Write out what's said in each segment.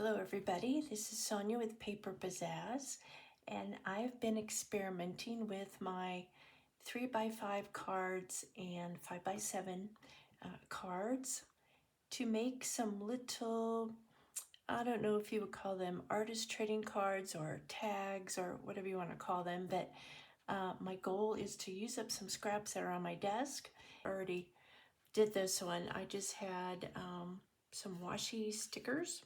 Hello everybody, this is Sonia with Paper Pizzazz, and I've been experimenting with my 3x5 cards and 5x7 cards to make some little, I don't know if you would call them artist trading cards or tags or whatever you want to call them, but my goal is to use up some scraps that are on my desk. I already did this one. I just had some washi stickers,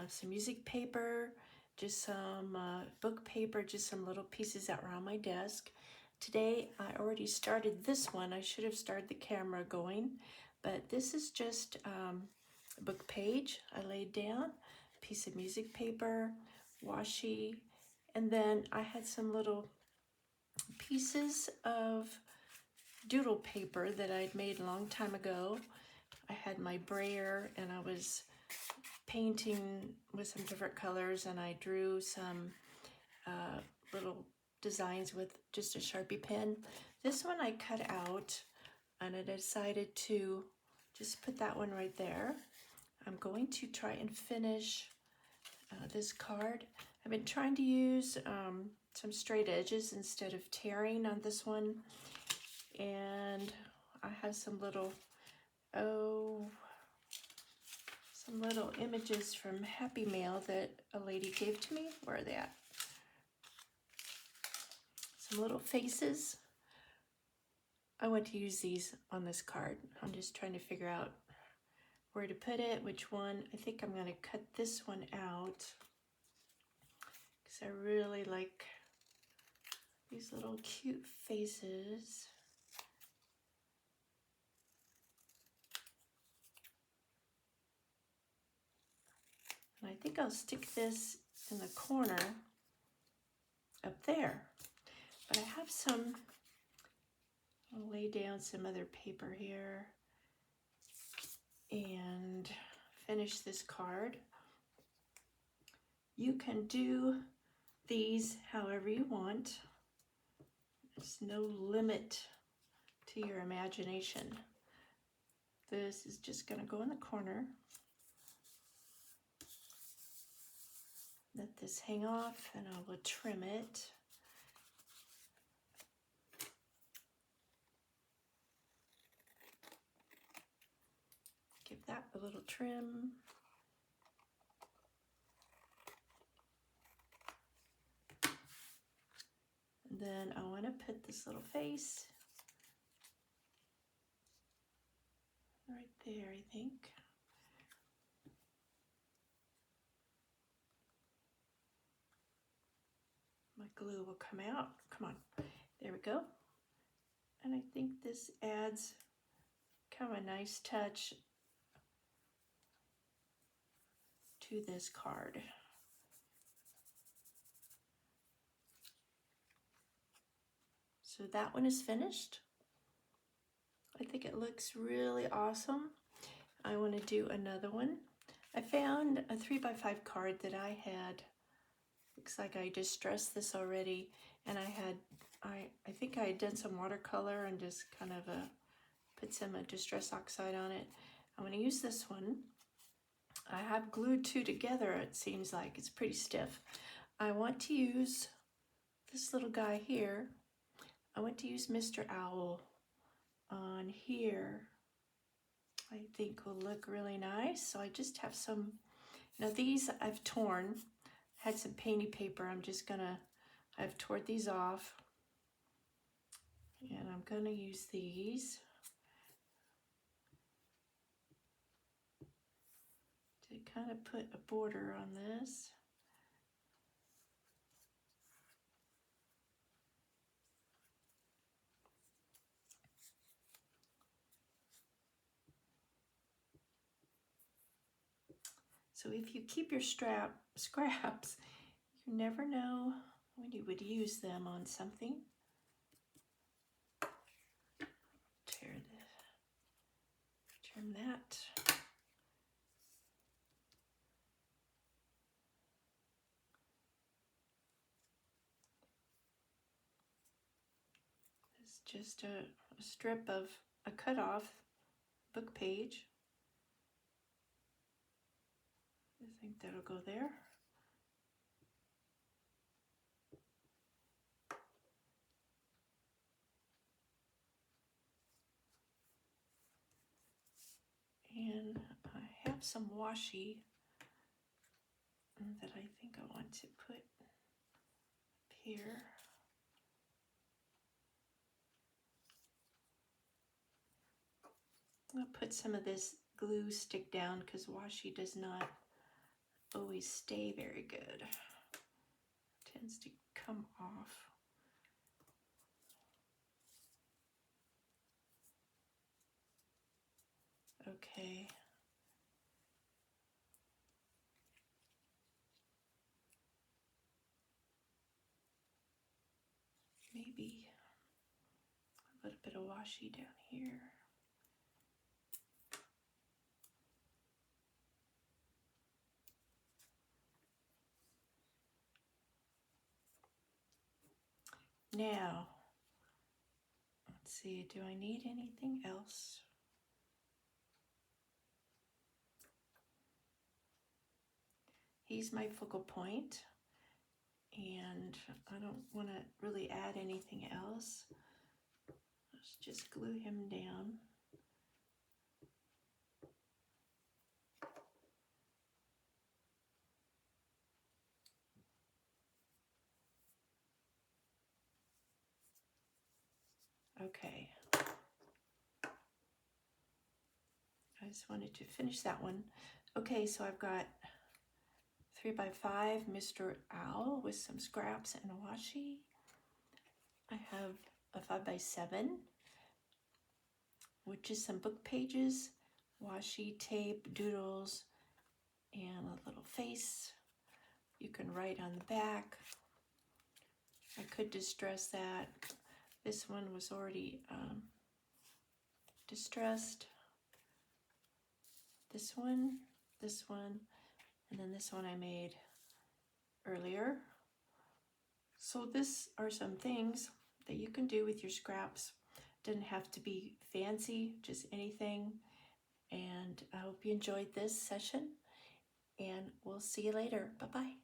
some music paper, just some book paper, just some little pieces that were on my desk. Today I already started this one. I should have started the camera going, but this is just a book page I laid down, a piece of music paper, washi, and then I had some little pieces of doodle paper that I'd made a long time ago. I had my brayer and I was painting with some different colors, and I drew some little designs with just a Sharpie pen. This one I cut out and I decided to just put that one right there. I'm going to try and finish this card. I've been trying to use some straight edges instead of tearing on this one, and I have some little images from Happy Mail that a lady gave to me. Where are they at? Some little faces. I want to use these on this card. I'm just trying to figure out where to put it, which one. I think I'm going to cut this one out because I really like these little cute faces. And I think I'll stick this in the corner up there. But I have some, I'll lay down some other paper here and finish this card. You can do these however you want. There's no limit to your imagination. This is just going to go in the corner. Let this hang off and I will trim it. Give that a little trim. And then I want to put this little face right there, I think. My glue will come out. Come on. There we go. And I think this adds kind of a nice touch to this card. So that one is finished. I think it looks really awesome. I want to do another one. I found a 3x5 card that I had. Looks like I distressed this already, and I think I had done some watercolor and just kind of put some Distress Oxide on it. I'm going to use this one. I have glued two together, it seems like. It's pretty stiff. I want to use this little guy here. I want to use Mr. Owl on here. I think will look really nice. So I just have some, now these I've torn, had some painty paper. I've torn these off, and I'm gonna use these to kind of put a border on this. So if you keep your scraps, you never know when you would use them on something. Trim that. It's just a strip of a cut off book page. I think that'll go there. And I have some washi that I think I want to put up here. I'll put some of this glue stick down because washi does not always stay very good. It tends to come off. Okay. Maybe a little bit of washi down here. Now, let's see, do I need anything else? He's my focal point, and I don't want to really add anything else. Let's just glue him down. Okay. I just wanted to finish that one. Okay, so I've got 3x5 Mr. Owl with some scraps and a washi. I have a 5x7, which is some book pages, washi, tape, doodles, and a little face. You can write on the back. I could distress that. This one was already distressed. This one, and then this one I made earlier. So this are some things that you can do with your scraps. Doesn't have to be fancy, just anything. And I hope you enjoyed this session, and we'll see you later. Bye-bye.